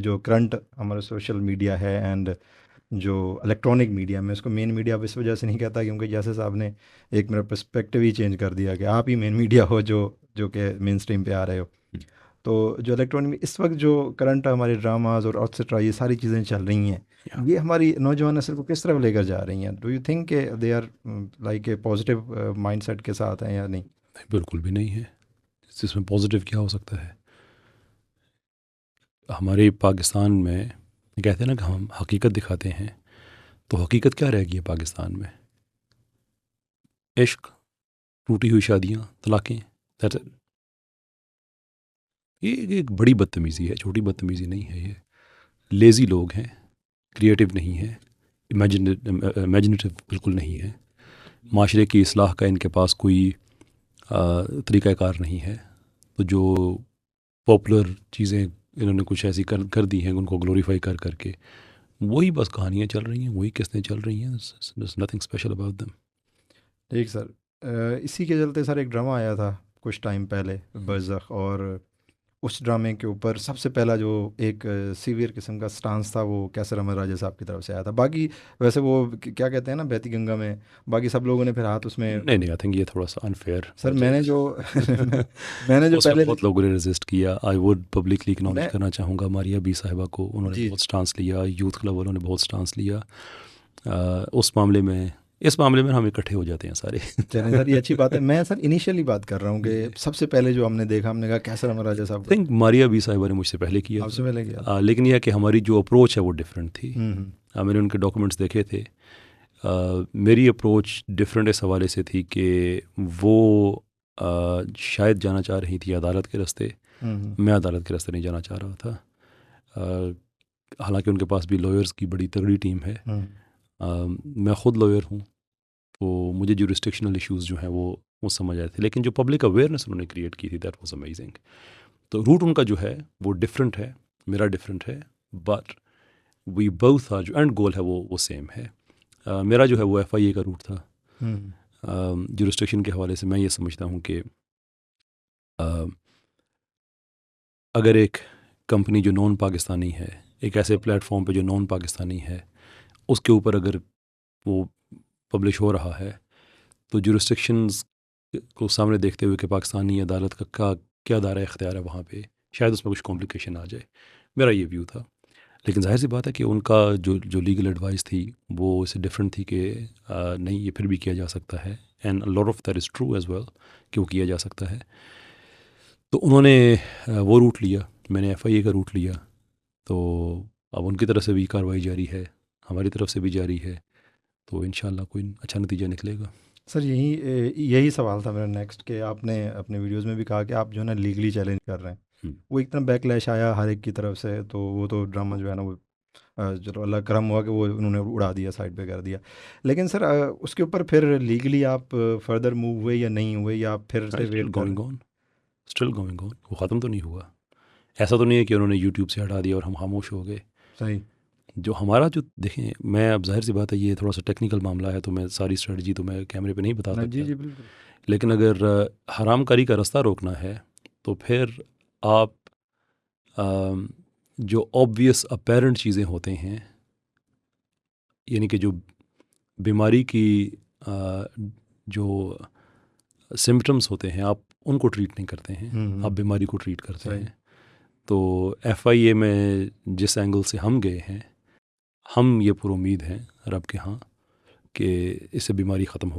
जो करंट हमारा social media है एंड जो इलेक्ट्रॉनिक मीडिया, मैं इसको मेन मीडिया इस वजह से नहीं कहता क्योंकि जैसे साहब ने एक मेरा पर्सपेक्टिव ही चेंज कर दिया कि आप ही मेन मीडिया हो जो जो कि मेन स्ट्रीम पे आ रहे हो। तो जो इलेक्ट्रॉनिक इस वक्त जो करंट हमारे ड्रामाज और एक्सेट्रा ये सारी चीज़ें चल रही हैं, या ये हमारी नौजवान नस्ल को किस तरफ लेकर जा रही हैं? डू यू थिंक के they are like a positive mindset के साथ हैं या नहीं? बिल्कुल भी नहीं है। इसमें पॉजिटिव क्या हो सकता है? हमारे पाकिस्तान में कहते हैं ना कि हम हकीकत दिखाते हैं, तो हकीकत क्या रह गई है पाकिस्तान में? इश्क, टूटी हुई शादियाँ, तलाक़ें। That's it। ये एक बड़ी बदतमीज़ी है, छोटी बदतमीज़ी नहीं है ये। लेज़ी लोग हैं, क्रिएटिव नहीं है, इमेजिनेटिव बिल्कुल नहीं है। माशरे की इस्लाह का इनके पास कोई तरीक़ाकार नहीं है। तो जो पॉपुलर चीज़ें इन्होंने कुछ ऐसी कर दी हैं, उनको ग्लोरीफाई कर करके वही बस कहानियाँ चल रही हैं, वही किस्तें चल रही हैं। Nothing special about them. ठीक सर। इसी के चलते सर एक ड्रामा आया था कुछ टाइम पहले, बरज़ख, और उस ड्रामे के ऊपर सबसे पहला जो एक सीवियर किस्म का स्टांस था वो कैसर अमर राजा साहब की तरफ से आया था। बाकी वैसे वो क्या कहते हैं ना, बहती गंगा में बाकी सब लोगों ने फिर हाथ उसमें। नहीं नहीं, आई थिंक ये थोड़ा सा अनफेयर सर बात मैंने जो है। मैंने जो उसमें पहले बहुत लोगों ने रेजिस्ट किया। आई वुड पब्लिकली एक्नॉलेज मैं करना चाहूँगा मारिया बी साहिबा को। उन्होंने जी बहुत स्टांस लिया, यूथ क्लब वालों ने बहुत स्टांस लिया। उस मामले में, इस मामले में हम इकट्ठे हो जाते हैं सारे। चलें सर, ये अच्छी बात है। मैं सर इनिशियली बात कर रहा हूँ कि सबसे पहले जो हमने देखा, हमने कहा कैसर अमर राजा साहब का थिंक मारिया बी साहिबा ने मुझसे पहले किया आपसे था। पहले किया था। लेकिन यह कि हमारी जो अप्रोच है वो डिफरेंट थी। हम्म। मैंने उनके डॉक्यूमेंट्स देखे थे। मेरी अप्रोच डिफरेंट इस हवाले से थी कि वो शायद जाना चाह रही थी अदालत के रास्ते। हम्म। मैं अदालत के रास्ते नहीं जाना चाह रहा था। हालांकि उनके पास भी लॉयर्स की बड़ी तगड़ी टीम है। हम्म। मैं ख़ुद लॉयर हूँ, तो मुझे जुरिस्डिक्शनल इश्यूज़ जो हैं वो समझ आए थे। लेकिन जो पब्लिक अवेयरनेस उन्होंने क्रिएट की थी, दैट वाज अमेजिंग। तो रूट उनका जो है वो डिफरेंट है, मेरा डिफरेंट है, बट वी बोथ आर, जो एंड गोल है वो सेम है। मेरा जो है वो FIA का रूट था। हम्म। जुरिस्डिक्शन के हवाले से मैं ये समझता हूँ कि अ, अगर एक कंपनी जो नॉन पाकिस्तानी है, एक ऐसे प्लेटफॉर्म पे जो नॉन पाकिस्तानी है, उसके ऊपर अगर वो पब्लिश हो रहा है, तो जुरिस्डिक्शंस को सामने देखते हुए कि पाकिस्तानी अदालत का क्या दायरा इख्तियार है वहाँ पे, शायद उसमें कुछ कॉम्प्लिकेशन आ जाए। मेरा ये व्यू था। लेकिन ज़ाहिर सी बात है कि उनका जो जो लीगल एडवाइस थी वो इससे डिफरेंट थी कि नहीं, ये फिर भी किया जा सकता है। And lot of that is true as well कि वो किया जा सकता है। तो उन्होंने वो रूट लिया, मैंने FIA का रूट लिया। तो अब उनकी तरफ से भी कार्रवाई जारी है, हमारी तरफ से भी जारी है। तो इंशाल्लाह कोई अच्छा नतीजा निकलेगा। सर यही सवाल था मेरा नेक्स्ट, कि आपने अपने वीडियोस में भी कहा कि आप जो है ना लीगली चैलेंज कर रहे हैं। हम्म। वो एक तरह बैकलैश आया हर एक की तरफ से, तो वो तो ड्रामा जो है ना वो चलो अल्लाह करम हुआ कि वो उन्होंने उड़ा दिया, साइड पे कर दिया। लेकिन सर उसके ऊपर फिर लीगली आप फर्दर मूव हुए या नहीं हुए, या आप फिर से स्टिल वेट कर रहे going on, still going on. वो ख़त्म तो नहीं हुआ। ऐसा तो नहीं है कि उन्होंने यूट्यूब से हटा दिया और हम खामोश हो गए। हैं? सही। जो हमारा जो देखें, मैं अब ज़ाहिर सी बात है ये थोड़ा सा टेक्निकल मामला है, तो मैं सारी स्ट्रेटजी तो मैं कैमरे पे नहीं बता ना जी सकता। जी बिल्कुल। लेकिन अगर हरामकारी का रास्ता रोकना है, तो फिर आप अम, जो ऑब्वियस अपेरेंट चीज़ें होते हैं, यानी कि जो बीमारी की अ, जो सिम्पटम्स होते हैं, आप उनको ट्रीट नहीं करते हैं, आप हम्म। बीमारी को ट्रीट करते सही। हैं। तो FIA में जिस एंगल से हम गए हैं, हम ये पूरी उम्मीद है रब के यहाँ कि इससे बीमारी ख़त्म हो।